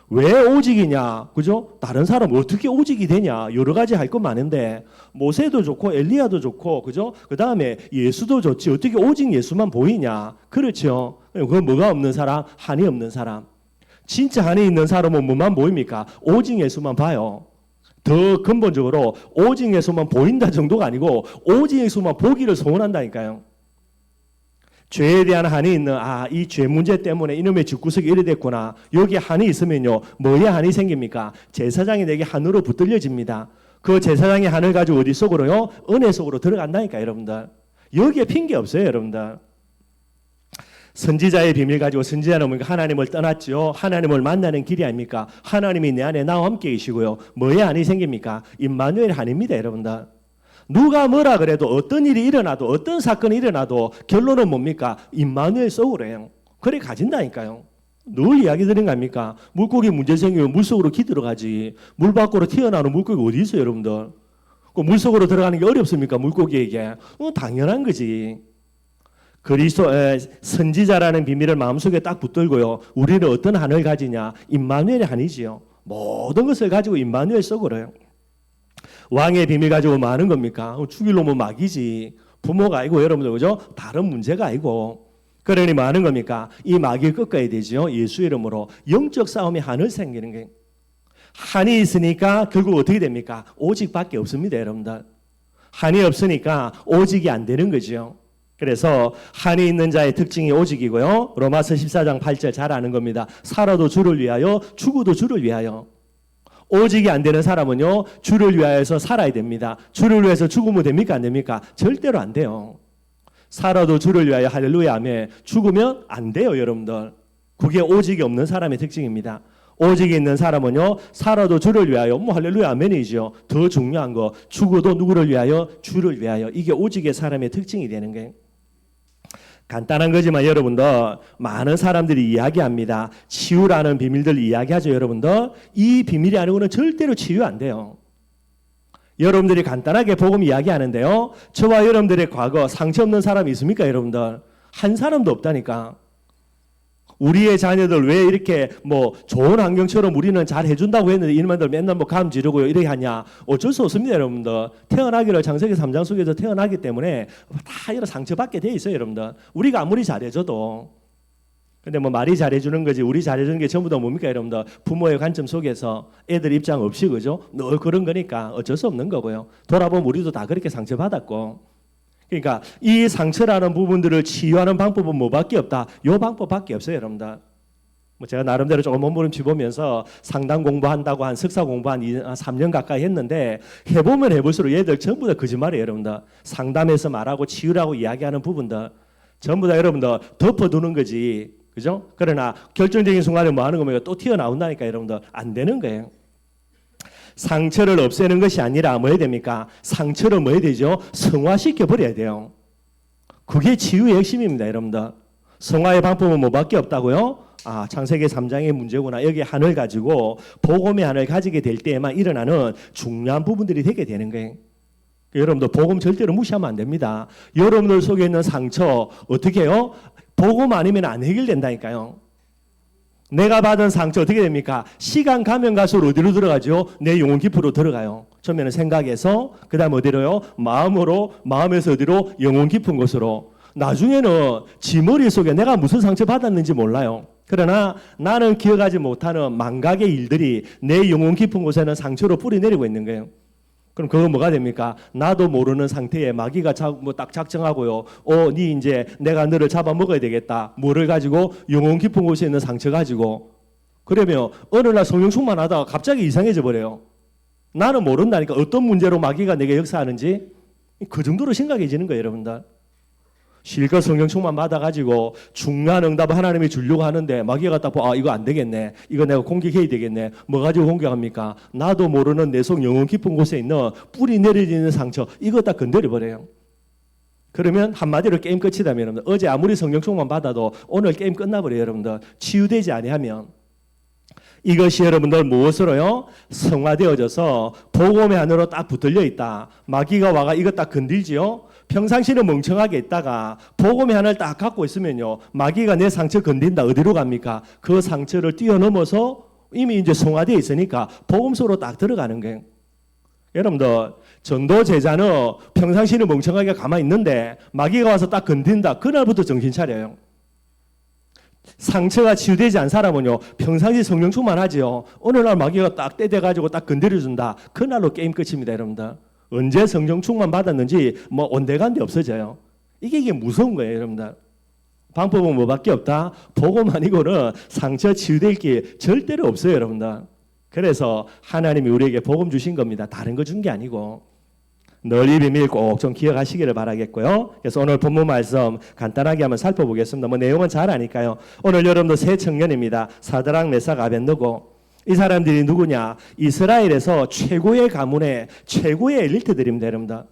왜 오직이냐, 그죠? 다른 사람 어떻게 오직이 되냐, 여러 가지 할 것 많은데 모세도 좋고 엘리야도 좋고, 그죠? 그 다음에 예수도 좋지 어떻게 오직 예수만 보이냐? 그렇죠. 그건 뭐가 없는 사람? 한이 없는 사람. 진짜 한이 있는 사람은 뭐만 보입니까? 오직 예수만 봐요. 더 근본적으로 오직 예수만 보인다 정도가 아니고 오직 예수만 보기를 소원한다니까요. 죄에 대한 한이 있는, 이 죄 문제 때문에 이놈의 집구석이 이래 됐구나. 여기에 한이 있으면요, 뭐에 한이 생깁니까? 제사장이 내게 한으로 붙들려집니다. 그 제사장의 한을 가지고 어디 속으로요? 은혜 속으로 들어간다니까, 여러분들. 여기에 핑계 없어요, 여러분들. 선지자의 비밀 가지고 선지자는 뭡니까? 하나님을 떠났죠. 하나님을 만나는 길이 아닙니까? 하나님이 내 안에 나와 함께 계시고요. 뭐에 한이 생깁니까? 임마누엘 한입니다, 여러분들. 누가 뭐라 그래도 어떤 일이 일어나도 어떤 사건이 일어나도 결론은 뭡니까? 임마누엘 속으로 해요. 그래 가진다니까요. 늘 이야기 드린 거 아닙니까? 물고기 문제 생기면 물속으로 기 들어가지. 물 밖으로 튀어나오는 물고기 어디 있어요, 여러분들? 그 물속으로 들어가는 게 어렵습니까, 물고기에게? 당연한 거지. 그리스도의 선지자라는 비밀을 마음속에 딱 붙들고요. 우리는 어떤 한을 가지냐? 임마누엘의 한이지요. 모든 것을 가지고 임마누엘 속으로요. 왕의 비밀 가지고 뭐 하는 겁니까? 죽일 놈은 마귀지. 부모가 아니고, 여러분들, 그죠? 다른 문제가 아니고. 그러니 뭐 하는 겁니까? 이 마귀를 꺾어야 되죠. 예수 이름으로. 영적 싸움이 한을 생기는 게. 한이 있으니까 결국 어떻게 됩니까? 오직밖에 없습니다, 여러분들. 한이 없으니까 오직이 안 되는 거죠. 그래서 한이 있는 자의 특징이 오직이고요. 로마서 14장 8절 잘 아는 겁니다. 살아도 주를 위하여, 죽어도 주를 위하여. 오직이 안 되는 사람은요, 주를 위하여서 살아야 됩니다. 주를 위해서 죽으면 됩니까? 안 됩니까? 절대로 안 돼요. 살아도 주를 위하여, 할렐루야 아멘. 죽으면 안 돼요, 여러분들. 그게 오직이 없는 사람의 특징입니다. 오직이 있는 사람은요, 살아도 주를 위하여, 할렐루야 아멘이죠. 더 중요한 거, 죽어도 누구를 위하여? 주를 위하여. 이게 오직의 사람의 특징이 되는 거예요. 간단한 거지만 여러분들, 많은 사람들이 이야기합니다. 치유라는 비밀들 이야기하죠, 여러분들. 이 비밀이 아니고는 절대로 치유 안 돼요. 여러분들이 간단하게 복음 이야기하는데요, 저와 여러분들의 과거 상처 없는 사람이 있습니까, 여러분들? 한 사람도 없다니까. 우리의 자녀들 왜 이렇게 뭐 좋은 환경처럼 우리는 잘 해준다고 했는데 이놈들 맨날 뭐 감 지르고 이렇게 하냐? 어쩔 수 없습니다, 여러분들. 태어나기를 창세기 3장 속에서 태어나기 때문에 다 이런 상처받게 돼 있어요, 여러분들. 우리가 아무리 잘해줘도. 근데 뭐 말이 잘해주는 거지 우리 잘해주는 게 전부 다 뭡니까, 여러분들? 부모의 관점 속에서 애들 입장 없이 그죠? 늘 그런 거니까 어쩔 수 없는 거고요. 돌아보면 우리도 다 그렇게 상처받았고. 그러니까 이 상처라는 부분들을 치유하는 방법은 뭐밖에 없다. 요 방법밖에 없어요, 여러분들. 뭐 제가 나름대로 조금 몸부림치 보면서 상담 공부한다고 한 석사 공부 한 3년 가까이 했는데 해보면 해볼수록 얘들 전부 다 거짓말이에요, 여러분들. 상담에서 말하고 치유라고 이야기하는 부분들 전부 다 여러분들 덮어두는 거지, 그죠? 그러나 결정적인 순간에 뭐 하는 거면 또 튀어나온다니까, 여러분들. 안 되는 거예요. 상처를 없애는 것이 아니라 뭐 해야 됩니까? 상처를 뭐 해야 되죠? 성화시켜 버려야 돼요. 그게 치유의 핵심입니다, 여러분들. 성화의 방법은 뭐밖에 없다고요? 창세기 3장의 문제구나. 여기 한을 가지고 복음의 한을 가지게 될 때에만 일어나는 중요한 부분들이 되게 되는 거예요. 여러분들 복음 절대로 무시하면 안 됩니다. 여러분들 속에 있는 상처 어떻게 해요? 복음 아니면 안 해결된다니까요. 내가 받은 상처 어떻게 됩니까? 시간 가면 갈수록 어디로 들어가죠? 내 영혼 깊이로 들어가요. 처음에는 생각에서, 그 다음 어디로요? 마음으로, 마음에서 어디로? 영혼 깊은 곳으로. 나중에는 지 머릿속에 내가 무슨 상처 받았는지 몰라요. 그러나 나는 기억하지 못하는 망각의 일들이 내 영혼 깊은 곳에는 상처로 뿌리내리고 있는 거예요. 그럼 그거 뭐가 됩니까? 나도 모르는 상태에 마귀가 딱 작정하고요. 니 이제 내가 너를 잡아먹어야 되겠다. 뭐를 가지고? 영혼 깊은 곳에 있는 상처 가지고. 그러면 어느 날 성령 충만하다가 갑자기 이상해져 버려요. 나는 모른다니까 어떤 문제로 마귀가 내게 역사하는지. 그 정도로 심각해지는 거예요, 여러분들. 실컷 성령 충만 받아가지고 중요한 응답을 하나님이 주려고 하는데 마귀가 딱 보고 이거 안 되겠네. 이거 내가 공격해야 되겠네. 뭐 가지고 공격합니까? 나도 모르는 내 속 영혼 깊은 곳에 있는 뿌리 내려지는 상처 이거 딱 건드려버려요. 그러면 한마디로 게임 끝이다, 여러분들. 어제 아무리 성령 충만 받아도 오늘 게임 끝나버려요, 여러분들. 치유되지 아니하면. 이것이 여러분들 무엇으로요? 성화되어져서 복음의 안으로 딱 붙들려 있다. 마귀가 와가 이거 딱 건들지요. 평상시는 멍청하게 있다가 복음의 하나를 딱 갖고 있으면요, 마귀가 내 상처 건든다. 어디로 갑니까? 그 상처를 뛰어넘어서 이미 이제 성화되어 있으니까 복음소로 딱 들어가는 거예요. 여러분들, 전도 제자는 평상시는 멍청하게 가만히 있는데 마귀가 와서 딱 건든다. 그날부터 정신 차려요. 상처가 치유되지 않은 사람은요, 평상시 성령 충만하지요. 어느 날 마귀가 딱 떼대가지고 딱 건드려준다. 그날로 게임 끝입니다, 여러분들. 언제 성령 충만 받았는지 뭐 온데간데 없어져요. 이게 무서운 거예요, 여러분들. 방법은 뭐밖에 없다. 복음 아니고는 상처 치유될 게 절대로 없어요, 여러분들. 그래서 하나님이 우리에게 복음 주신 겁니다. 다른 거 준 게 아니고. 늘 이 비밀 꼭 좀 기억하시기를 바라겠고요. 그래서 오늘 본문 말씀 간단하게 한번 살펴보겠습니다. 뭐 내용은 잘 아니까요. 오늘 여러분도 새 청년입니다. 사드락, 메삭, 아벳느고. 이 사람들이 누구냐? 이스라엘에서 최고의 가문의 최고의 엘리트들입니다, 여러분들.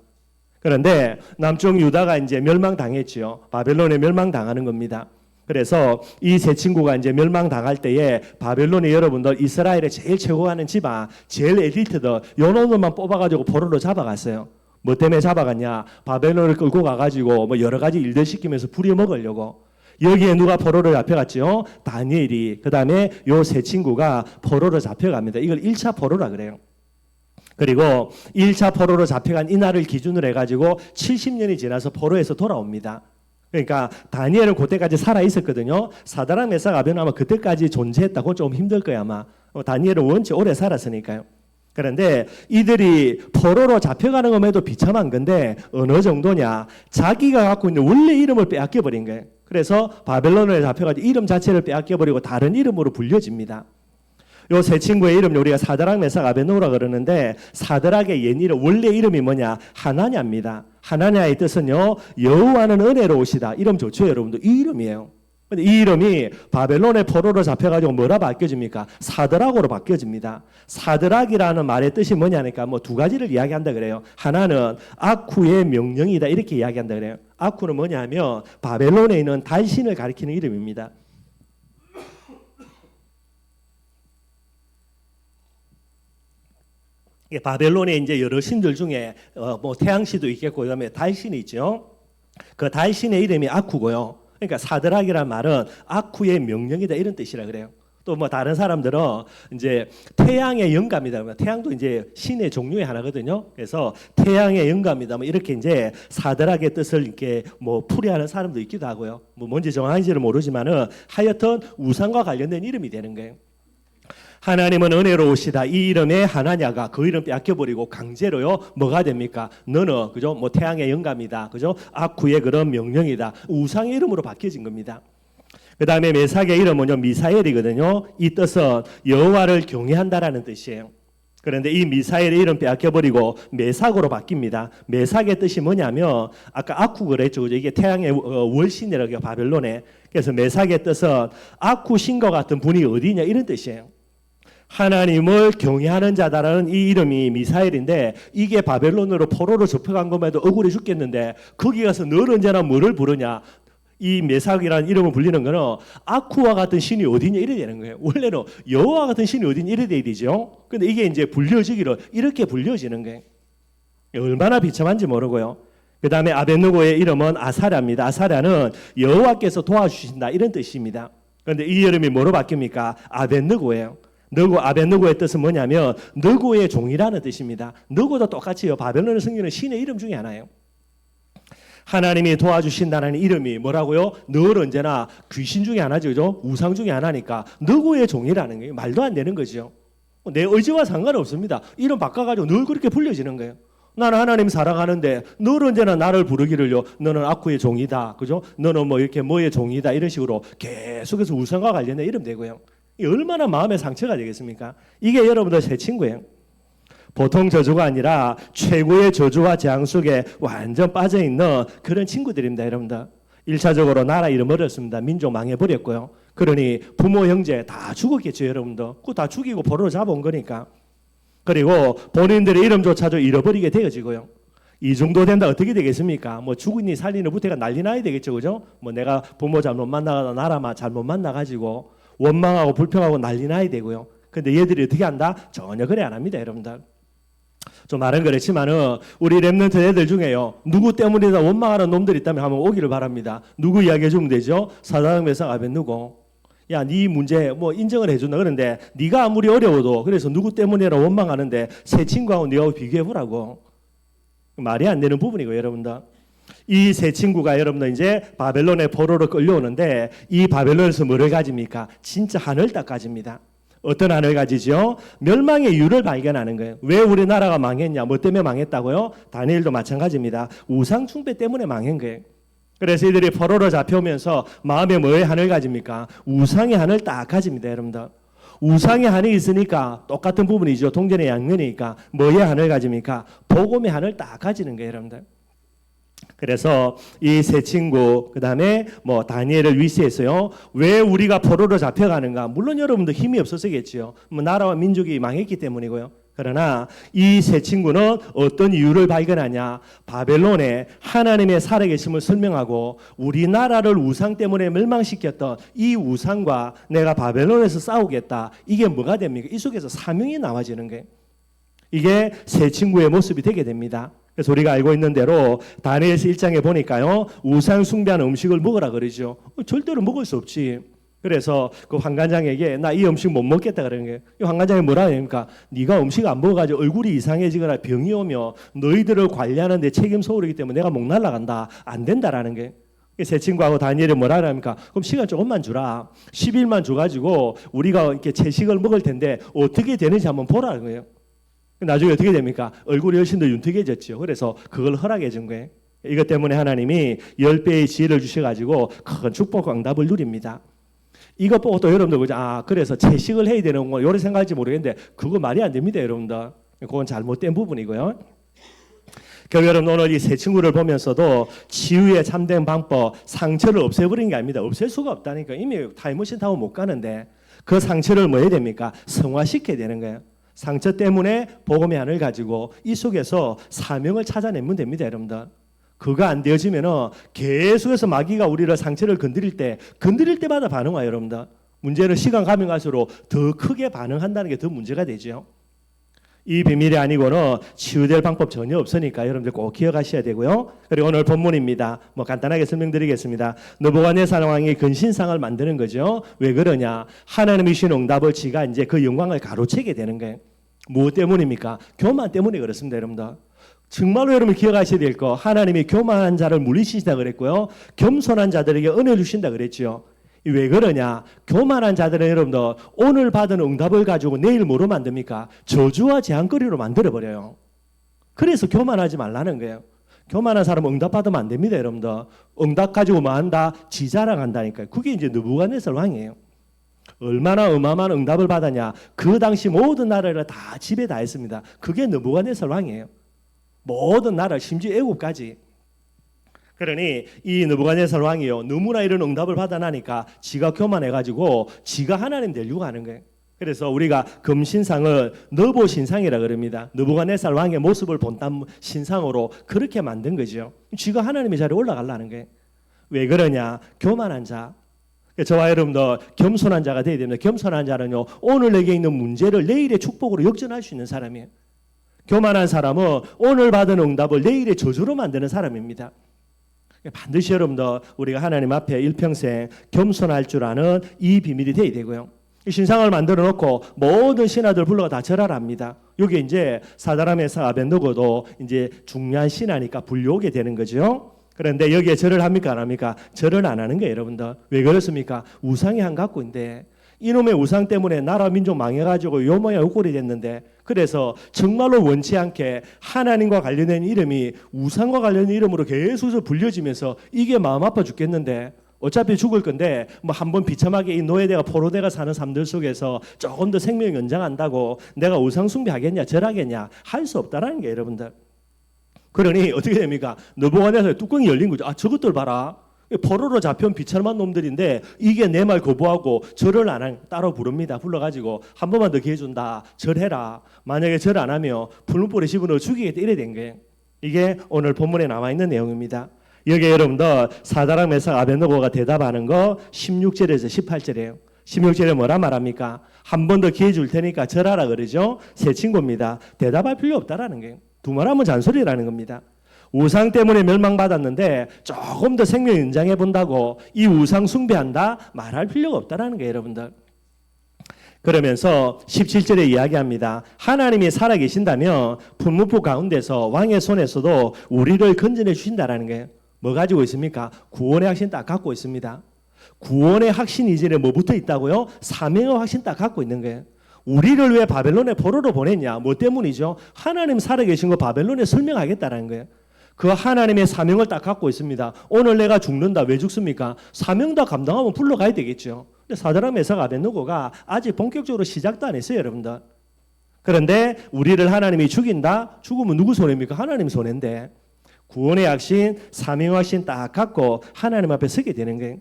그런데 남쪽 유다가 이제 멸망당했지요. 바벨론에 멸망당하는 겁니다. 그래서 이 세 친구가 이제 멸망당할 때에 바벨론이 여러분들 이스라엘의 제일 최고하는 집안, 제일 엘리트들 요 놈들만 뽑아가지고 포로로 잡아갔어요. 뭐 때문에 잡아갔냐? 바벨론을 끌고 가가지고 뭐 여러 가지 일들 시키면서 부려먹으려고. 여기에 누가 포로로 잡혀갔죠? 다니엘이. 그 다음에 요 세 친구가 포로로 잡혀갑니다. 이걸 1차 포로라 그래요. 그리고 1차 포로로 잡혀간 이날을 기준으로 해가지고 70년이 지나서 포로에서 돌아옵니다. 그러니까 다니엘은 그때까지 살아 있었거든요. 사드락, 메삭, 아벳느고 아마 그때까지 존재했다고 좀 힘들 거야 아마. 다니엘은 원체 오래 살았으니까요. 그런데 이들이 포로로 잡혀가는 것에도 비참한 건데 어느 정도냐? 자기가 갖고 있는 원래 이름을 빼앗겨 버린 거예요. 그래서 바벨론에 잡혀가지고 이름 자체를 빼앗겨 버리고 다른 이름으로 불려집니다. 요 세 친구의 이름을 우리가 사드락, 메삭, 아벳느고라 그러는데 사드락의 옛 이름 원래 이름이 뭐냐? 하나냐입니다. 하나냐의 뜻은요, 여호와는 은혜로우시다. 이름 좋죠, 여러분들. 이 이름이에요. 근데 이 이름이 바벨론의 포로로 잡혀가지고 뭐라 바뀌어집니까? 사드락으로 바뀌어집니다. 사드락이라는 말의 뜻이 뭐냐니까 뭐 두 가지를 이야기한다 그래요. 하나는 아쿠의 명령이다 이렇게 이야기한다 그래요. 아쿠는 뭐냐면 바벨론에 있는 달신을 가리키는 이름입니다. 바벨론에 이제 여러 신들 중에 뭐 태양신도 있겠고 그다음에 달신이 있죠. 그 달신의 이름이 아쿠고요. 그러니까 사드락이란 말은 아쿠의 명령이다 이런 뜻이라 그래요. 또 뭐 다른 사람들은 이제 태양의 영감이다. 태양도 이제 신의 종류의 하나거든요. 그래서 태양의 영감이다. 뭐 이렇게 이제 사드락의 뜻을 이렇게 뭐 풀이하는 사람도 있기도 하고요. 뭐 뭔지 정확한지는 모르지만은 하여튼 우상과 관련된 이름이 되는 거예요. 하나님은 은혜로우시다. 이 이름에 하나냐가 그 이름 뺏겨버리고 강제로요 뭐가 됩니까? 너는 그죠? 뭐 태양의 영감이다. 그죠? 아쿠의 그런 명령이다. 우상의 이름으로 바뀌어진 겁니다. 그 다음에 메삭의 이름은요 미사엘이거든요. 이 뜻은 여호와를 경외한다라는 뜻이에요. 그런데 이 미사엘의 이름 빼앗겨버리고 메삭으로 바뀝니다. 메삭의 뜻이 뭐냐면 아까 아쿠 그랬죠. 그죠? 이게 태양의 월신이라고 바벨론에. 그래서 메삭의 뜻은 아쿠 신과 같은 분이 어디냐 이런 뜻이에요. 하나님을 경외하는 자다라는 이 이름이 미사엘인데 이게 바벨론으로 포로로 접혀간 것만 해도 억울해 죽겠는데 거기 가서 늘 언제나 뭐를 부르냐. 이 메삭이라는 이름을 불리는 거는 아쿠와 같은 신이 어디냐 이래 되는 거예요. 원래는 여호와 같은 신이 어디냐 이래 돼야 되죠. 근데 이게 이제 불려지기를 이렇게 불려지는 거예요. 얼마나 비참한지 모르고요. 그 다음에 아벳느고의 이름은 아사랴입니다. 아사랴는 여호와께서 도와주신다 이런 뜻입니다. 그런데 이 이름이 뭐로 바뀝니까? 아벳느고예요. 너고 아벳느고의 뜻은 뭐냐면 너고의 종이라는 뜻입니다. 너고도 똑같이요. 바벨론의 성경은 신의 이름 중에 하나예요. 하나님이 도와주신다는 이름이 뭐라고요? 늘 언제나 귀신 중에 하나죠. 그죠? 우상 중에 하나니까 너고의 종이라는 거예요. 말도 안 되는 거죠. 내 의지와 상관없습니다. 이름 바꿔가지고 늘 그렇게 불려지는 거예요. 나는 하나님 사랑하는데 늘 언제나 나를 부르기를요. 너는 아쿠의 종이다. 그죠? 너는 뭐 이렇게 뭐의 종이다. 이런 식으로 계속해서 우상과 관련된 이름 되고요. 이게 얼마나 마음의 상처가 되겠습니까? 이게 여러분들 새 친구예요. 보통 저주가 아니라 최고의 저주와 재앙 속에 완전 빠져있는 그런 친구들입니다. 여러분들 1차적으로 나라 잃어버렸습니다. 민족 망해버렸고요. 그러니 부모 형제 다 죽었겠죠. 여러분들 그거 다 죽이고 포로로 잡아온 거니까. 그리고 본인들의 이름조차도 잃어버리게 되어지고요. 이 정도 된다 어떻게 되겠습니까? 뭐 죽으니 살리니 부태가 난리 나야 되겠죠. 그죠? 뭐 내가 부모 잘못 만나가다 나라만 잘못 만나가지고 원망하고 불평하고 난리 나야 되고요. 근데 얘들이 어떻게 한다? 전혀 그래 안 합니다. 여러분들 좀 말은 그렇지만은 우리 랩런트 애들 중에요 누구 때문이다 원망하는 놈들이 있다면 한번 오기를 바랍니다. 누구 이야기해 주면 되죠? 사드락 메삭 아벳느고. 야, 네 문제 뭐 인정을 해준다. 그런데 네가 아무리 어려워도 그래서 누구 때문이라 원망하는데 새 친구하고 네가 비교해 보라고. 말이 안 되는 부분이고 여러분들. 이 새 친구가 여러분들 이제 바벨론의 포로로 끌려오는데 이 바벨론에서 뭐를 가집니까? 진짜 하늘 딱 가집니다. 어떤 하늘 가지죠? 멸망의 이유를 발견하는 거예요. 왜 우리나라가 망했냐? 뭐 때문에 망했다고요? 다니엘도 마찬가지입니다. 우상 숭배 때문에 망한 거예요. 그래서 이들이 포로로 잡혀오면서 마음에 뭐의 하늘 가집니까? 우상의 하늘 딱 가집니다. 여러분들. 우상의 하늘이 있으니까 똑같은 부분이죠. 동전의 양면이니까 뭐의 하늘 가집니까? 복음의 하늘 딱 가지는 거예요. 여러분들. 그래서 이 세 친구 그다음에 뭐 다니엘을 위시했어요. 왜 우리가 포로로 잡혀가는가? 물론 여러분도 힘이 없어서겠지요. 뭐 나라와 민족이 망했기 때문이고요. 그러나 이 세 친구는 어떤 이유를 발견하냐? 바벨론에 하나님의 살아계심을 설명하고 우리나라를 우상 때문에 멸망시켰던 이 우상과 내가 바벨론에서 싸우겠다. 이게 뭐가 됩니까? 이 속에서 사명이 나와지는 거예요. 이게 세 친구의 모습이 되게 됩니다. 그래서 우리가 알고 있는 대로 다니엘서 1장에 보니까요. 우상 숭배하는 음식을 먹으라 그러죠. 절대로 먹을 수 없지. 그래서 그 환관장에게 나 이 음식 못 먹겠다 그러는 거예요. 이 환관장이 뭐라 합니까? 네가 음식 안 먹어가지고 얼굴이 이상해지거나 병이 오며 너희들을 관리하는 데 책임 소홀이기 때문에 내가 목 날라간다. 안 된다라는 게. 새 친구하고 다니엘이 뭐라 합니까? 그럼 시간 조금만 주라. 10일만 줘가지고 우리가 이렇게 채식을 먹을 텐데 어떻게 되는지 한번 보라는 거예요. 나중에 어떻게 됩니까? 얼굴이 훨씬 더 윤택해졌죠. 그래서 그걸 허락해 준 거예요. 이것 때문에 하나님이 10배의 지혜를 주셔가지고 큰 축복 응답을 누립니다. 이것 보고 또 여러분들 그죠? 그래서 채식을 해야 되는 거 요리 생각할지 모르겠는데 그거 말이 안 됩니다, 여러분들. 그건 잘못된 부분이고요. 결국 여러분 오늘 이 세 친구를 보면서도 치유의 참된 방법, 상처를 없애버리는 게 아닙니다. 없앨 수가 없다니까. 이미 타임머신 타고 못 가는데 그 상처를 뭐 해야 됩니까? 성화시켜야 되는 거예요. 상처 때문에 복음의 하늘 가지고 이 속에서 사명을 찾아내면 됩니다, 여러분들. 그거 안 되어지면은 계속해서 마귀가 우리를 상처를 건드릴 때마다 반응 와요, 여러분들. 문제는 시간 가면 갈수록 더 크게 반응한다는 게 더 문제가 되죠. 이 비밀이 아니고는 치유될 방법 전혀 없으니까 여러분들 꼭 기억하셔야 되고요. 그리고 오늘 본문입니다. 간단하게 설명드리겠습니다. 느부갓네살 왕이 근신상을 만드는 거죠. 왜 그러냐? 하나님이 주신 응답을 지가 이제 그 영광을 가로채게 되는 거예요. 무엇 때문입니까? 교만 때문에 그렇습니다, 여러분들. 정말로 여러분 기억하셔야 될 거, 하나님이 교만한 자를 물리치시다 그랬고요. 겸손한 자들에게 은혜 주신다 그랬죠. 왜 그러냐? 교만한 자들은 여러분들 오늘 받은 응답을 가지고 내일 뭐로 만듭니까? 저주와 재앙거리로 만들어버려요. 그래서 교만하지 말라는 거예요. 교만한 사람은 응답 받으면 안 됩니다, 여러분들. 응답 가지고 뭐 한다? 지자랑한다니까요. 그게 이제 느부갓네살 왕이에요. 얼마나 어마어마한 응답을 받았냐? 그 당시 모든 나라를 다 지배 다 했습니다. 그게 느부갓네살 왕이에요. 모든 나라, 심지어 애국까지. 그러니 이 느부갓네살 왕이요, 너무나 이런 응답을 받아나니까 지가 교만해가지고 지가 하나님 되려고 하는 거예요. 그래서 우리가 금신상을 느보신상이라 그럽니다. 느부갓네살 왕의 모습을 본딴 신상으로 그렇게 만든 거죠. 지가 하나님의 자리에 올라가려는 거예요. 왜 그러냐? 교만한 자. 저와 여러분도 겸손한 자가 되어야 됩니다. 겸손한 자는요, 오늘 내게 있는 문제를 내일의 축복으로 역전할 수 있는 사람이에요. 교만한 사람은 오늘 받은 응답을 내일의 저주로 만드는 사람입니다. 반드시 여러분도 우리가 하나님 앞에 일평생 겸손할 줄 아는 이 비밀이 되어야 되고요. 이 신상을 만들어 놓고 모든 신하들 불러가 다 절하라 합니다. 여기 이제 사드락 메삭 아벳느고도 이제 중요한 신하니까 불려오게 되는 거죠. 그런데 여기에 절을 합니까 안 합니까? 절을 안 하는 거예요, 여러분들. 왜 그렇습니까? 우상이 한 갖고인데 이놈의 우상 때문에 나라 민족 망해가지고 요 모양 요꼴이 됐는데, 그래서 정말로 원치 않게 하나님과 관련된 이름이 우상과 관련된 이름으로 계속 불려지면서 이게 마음 아파 죽겠는데 어차피 죽을 건데 뭐 한번 비참하게 이 노예대가 포로대가 사는 삶들 속에서 조금 더 생명 연장한다고 내가 우상 숭배하겠냐 절하겠냐 할 수 없다라는 게 여러분들. 그러니 어떻게 됩니까? 느부갓네살 뚜껑이 열린 거죠. 아, 저것들 봐라. 포로로 잡혀온 비참한 놈들인데 이게 내 말 거부하고 절을 안 하는, 따로 부릅니다. 불러가지고 한 번만 더 기회 준다. 절해라. 만약에 절 안 하면 불문불에 집어넣어 죽이겠다. 이래 된 거예요. 이게 오늘 본문에 나와 있는 내용입니다. 여기에 여러분들 사드락 메삭 아벳느고가 대답하는 거 16절에서 18절이에요. 16절에 뭐라 말합니까? 한 번 더 기회 줄 테니까 절하라 그러죠. 새 친구입니다. 대답할 필요 없다라는 거예요. 두말하면 잔소리라는 겁니다. 우상 때문에 멸망받았는데 조금 더 생명 연장해 본다고 이 우상 숭배한다 말할 필요가 없다라는 거예요, 여러분들. 그러면서 17절에 이야기합니다. 하나님이 살아계신다면 분무포 가운데서 왕의 손에서도 우리를 건져내 주신다라는 거예요. 뭐 가지고 있습니까? 구원의 확신 딱 갖고 있습니다. 구원의 확신 이전에 뭐 붙어 있다고요? 사명의 확신 딱 갖고 있는 거예요. 우리를 왜 바벨론에 포로로 보냈냐? 뭐 때문이죠? 하나님 살아계신 거 바벨론에 설명하겠다라는 거예요. 그 하나님의 사명을 딱 갖고 있습니다. 오늘 내가 죽는다. 왜 죽습니까? 사명 다 감당하면 불러가야 되겠죠. 근데 사드락 메삭 아벳느고가 아직 본격적으로 시작도 안 했어요, 여러분들. 그런데 우리를 하나님이 죽인다? 죽으면 누구 손해입니까? 하나님 손해인데 구원의 확신, 사명의 확신 딱 갖고 하나님 앞에 서게 되는 거예요.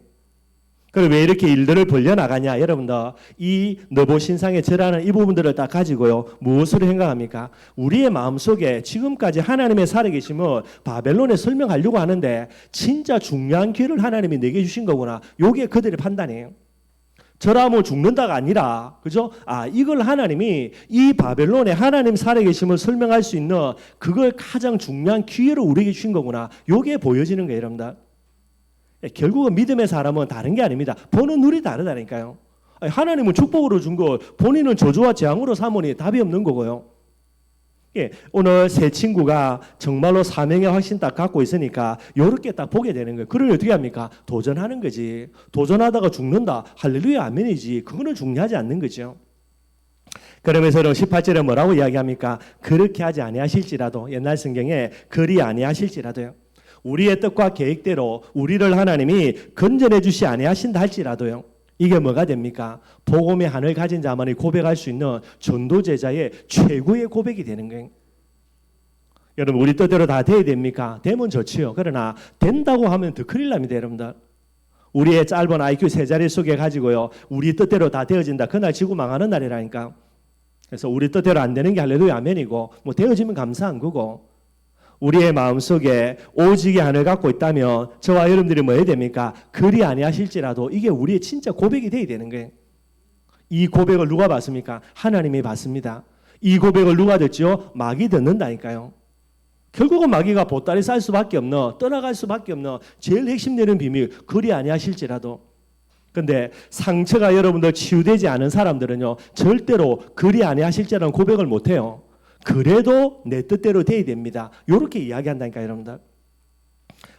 그럼 왜 이렇게 일들을 벌려나가냐? 여러분들 이 느보신상에 절하는 이 부분들을 딱 가지고요 무엇으로 생각합니까? 우리의 마음속에 지금까지 하나님의 살아계심을 바벨론에 설명하려고 하는데 진짜 중요한 기회를 하나님이 내게 주신 거구나. 요게 그들의 판단이에요. 절하면 죽는다가 아니라, 그죠? 아, 이걸 하나님이 이 바벨론에 하나님 살아계심을 설명할 수 있는 그걸 가장 중요한 기회로 우리에게 주신 거구나. 요게 보여지는 거예요, 여러분들. 결국은 믿음의 사람은 다른 게 아닙니다. 보는 눈이 다르다니까요. 하나님은 축복으로 준 걸 본인은 저주와 재앙으로 삼으니 답이 없는 거고요. 오늘 새 친구가 정말로 사명의 확신 딱 갖고 있으니까 이렇게 딱 보게 되는 거예요. 그걸 어떻게 합니까? 도전하는 거지. 도전하다가 죽는다. 할렐루야 아멘이지. 그거는 중요하지 않는 거죠. 그러면서 18절에 뭐라고 이야기합니까? 그렇게 하지 아니하실지라도, 옛날 성경에 그리 아니하실지라도요. 우리의 뜻과 계획대로 우리를 하나님이 건져내 주시 아니하신다 할지라도요. 이게 뭐가 됩니까? 복음의 한을 가진 자만이 고백할 수 있는 전도 제자의 최고의 고백이 되는 거예요. 여러분 우리 뜻대로 다 돼야 됩니까? 되면 좋지요. 그러나 된다고 하면 더 큰일 납니다, 여러분들. 우리의 짧은 IQ 세 자리 속에 가지고요 우리 뜻대로 다 되어진다. 그날 지구 망하는 날이라니까. 그래서 우리 뜻대로 안 되는 게 할렐루야 아멘이고 뭐 되어지면 감사한 거고, 우리의 마음속에 오직의 한을 갖고 있다면 저와 여러분들이 뭐 해야 됩니까? 그리 아니하실지라도 이게 우리의 진짜 고백이 돼야 되는 거예요. 이 고백을 누가 받습니까? 하나님이 받습니다. 이 고백을 누가 듣죠? 마귀 듣는다니까요. 결국은 마귀가 보따리 쌀 수밖에 없는, 떠나갈 수밖에 없는 제일 핵심되는 비밀, 그리 아니하실지라도. 근데 상처가 여러분들 치유되지 않은 사람들은요, 절대로 그리 아니하실지라는 고백을 못해요. 그래도 내 뜻대로 돼야 됩니다. 이렇게 이야기한다니까 여러분들.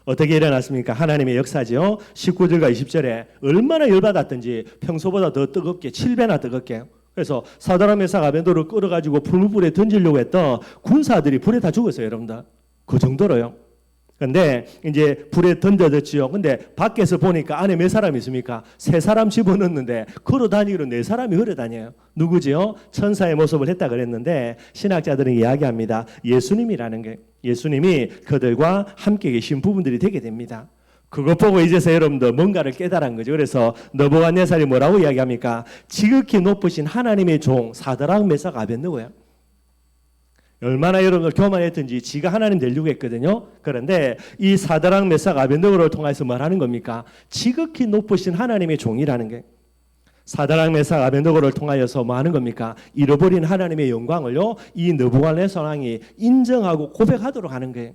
어떻게 일어났습니까? 하나님의 역사죠. 19절과 20절에 얼마나 열받았던지 평소보다 더 뜨겁게 7배나 뜨겁게. 그래서 사드락 메삭 아벤노고를 끌어가지고 불불에 던지려고 했던 군사들이 불에 다 죽었어요, 여러분들. 그 정도로요. 근데 이제 불에 던져졌지요. 근데 밖에서 보니까 안에 몇 사람이 있습니까? 3사람 집어넣는데 걸어 다니기로 4사람이 걸어 다녀요. 누구지요? 천사의 모습을 했다 그랬는데 신학자들은 이야기합니다. 예수님이라는 게, 예수님이 그들과 함께 계신 부분들이 되게 됩니다. 그것 보고 이제서 여러분들 뭔가를 깨달은 거죠. 그래서 느부갓네살이 뭐라고 이야기합니까? 지극히 높으신 하나님의 종 사드락 메삭 아벤느고요. 얼마나 여러분들 교만했든지 지가 하나님 되려고 했거든요. 그런데 이 사드락 메삭 아벤느고를 통해서 말하는 겁니까? 지극히 높으신 하나님의 종이라는 게. 사드락 메삭 아벤느고를 통하여서 뭐 하는 겁니까? 잃어버린 하나님의 영광을요, 이 느부갓네살 왕이 인정하고 고백하도록 하는 거예요.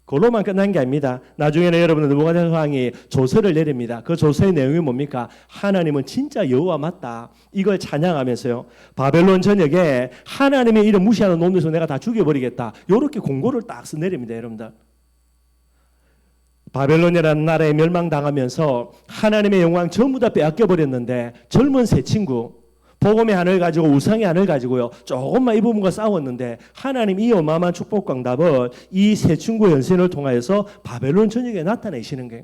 그걸로만 끝난 게 아닙니다. 나중에는 여러분들 느부갓네살 왕이 조서를 내립니다. 그 조서의 내용이 뭡니까? 하나님은 진짜 여호와 맞다. 이걸 찬양하면서요, 바벨론 전역에 하나님의 이름 무시하는 놈들에서 내가 다 죽여버리겠다. 이렇게 공고를 딱 써내립니다, 여러분들. 바벨론이라는 나라에 멸망당하면서 하나님의 영광 전부 다 빼앗겨버렸는데 젊은 새 친구, 복음의 하늘 가지고 우상의 하늘 가지고요, 조금만 이 부분과 싸웠는데 하나님 이 어마어마한 축복과 응답을 이 새 친구 현신을 통하여서 바벨론 전역에 나타내시는 거예요.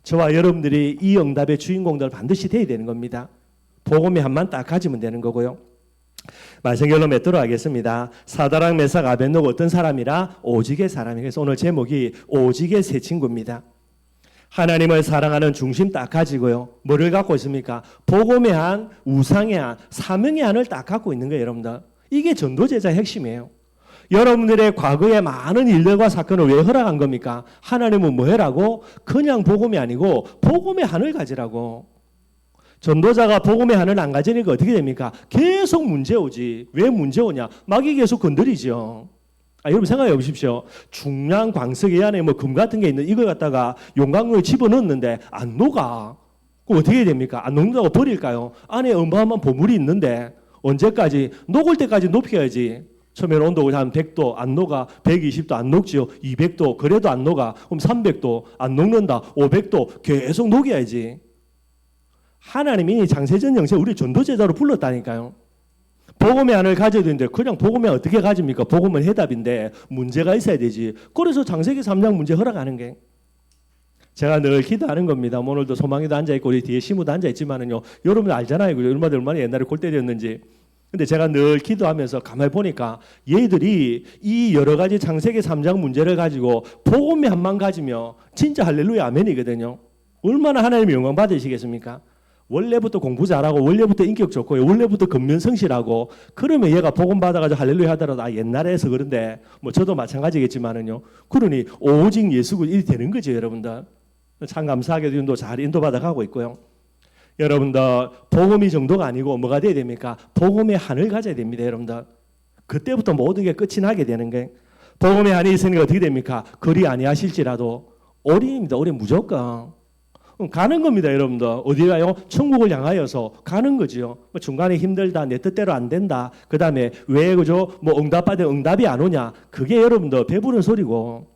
저와 여러분들이 이 응답의 주인공들 반드시 돼야 되는 겁니다. 복음의 한만 딱 가지면 되는 거고요. 말씀 결론 맺도록 하겠습니다. 사드락 메삭 아벤노고 어떤 사람이라? 오직의 사람이. 그래서 오늘 제목이 오직의 새 친구입니다. 하나님을 사랑하는 중심 딱 가지고요, 뭐를 갖고 있습니까? 복음의 한, 우상의 한, 사명의 한을 딱 갖고 있는 거예요, 여러분들. 이게 전도제자의 핵심이에요. 여러분들의 과거의 많은 일들과 사건을 왜 허락한 겁니까? 하나님은 뭐 해라고? 그냥 복음이 아니고 복음의 한을 가지라고. 전도자가 복음의 한을 안 가지니까 어떻게 됩니까? 계속 문제 오지. 왜 문제 오냐? 마귀 계속 건드리죠. 여러분 생각해 보십시오. 중량 광석이 안에 뭐 금 같은 게 있는 이걸 갖다가 용광로에 집어넣었는데 안 녹아. 그럼 어떻게 됩니까? 안 녹는다고 버릴까요? 안에 어마어마한 보물이 있는데 언제까지? 녹을 때까지 높여야지. 처음에 온도가 한 100도 안 녹아, 120도 안 녹지요, 200도 그래도 안 녹아, 그럼 300도 안 녹는다, 500도 계속 녹여야지. 하나님이 장세전 영세 우리 전도제자로 불렀다니까요. 복음의 한을 가져야 되는데 그냥 복음에 어떻게 가집니까? 복음은 해답인데 문제가 있어야 되지. 그래서 창세기 3장 문제 허락하는 게. 제가 늘 기도하는 겁니다. 오늘도 소망이도 앉아있고 우리 뒤에 시무도 앉아있지만은요, 여러분 알잖아요. 얼마나 옛날에 골 때렸는지. 근데 제가 늘 기도하면서 가만히 보니까 얘들이 이 여러 가지 창세기 3장 문제를 가지고 복음의 한만 가지며 진짜 할렐루야 아멘이거든요. 얼마나 하나님의 영광 받으시겠습니까? 원래부터 공부 잘하고 원래부터 인격 좋고 원래부터 근면성실하고 그러면 얘가 복음 받아가지고 할렐루야 하더라도 옛날에 해서 그런데 뭐 저도 마찬가지겠지만은요. 그러니 오직 예수가 일이 되는 거죠, 여러분들. 참 감사하게도 인도 잘 인도받아 가고 있고요. 여러분들 복음이 정도가 아니고 뭐가 돼야 됩니까? 복음의 한을 가져야 됩니다, 여러분들. 그때부터 모든 게 끝이 나게 되는 게. 복음의 한이 있으니까 어떻게 됩니까? 그리 아니하실지라도 올인입니다. 올인 무조건. 가는 겁니다, 여러분들. 어디 가요? 천국을 향하여서 가는 거지요. 뭐 중간에 힘들다, 내 뜻대로 안 된다. 그 다음에 왜 그죠? 뭐 응답받은 응답이 안 오냐? 그게 여러분들 배부른 소리고.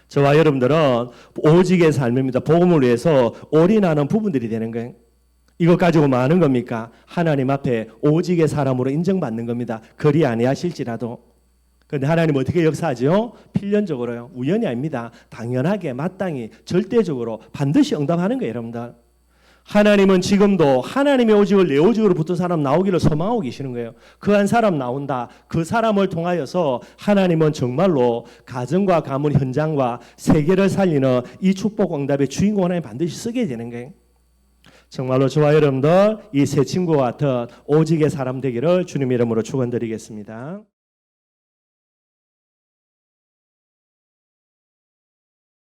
저와 여러분들은 오직의 삶입니다. 복음을 위해서 올인하는 부분들이 되는 거예요. 이것 가지고 뭐 하는 겁니까? 하나님 앞에 오직의 사람으로 인정받는 겁니다. 그리 아니하실지라도. 그런데 하나님 어떻게 역사하죠? 필연적으로요. 우연이 아닙니다. 당연하게 마땅히 절대적으로 반드시 응답하는 거예요, 여러분들. 하나님은 지금도 하나님의 오직을 내 오직으로 붙은 사람 나오기를 소망하고 계시는 거예요. 그 한 사람 나온다. 그 사람을 통하여서 하나님은 정말로 가정과 가문 현장과 세계를 살리는 이 축복 응답의 주인공 하나님 반드시 쓰게 되는 거예요. 정말로 저와 여러분들 이 새 친구와 같은 오직의 사람 되기를 주님 이름으로 축원드리겠습니다.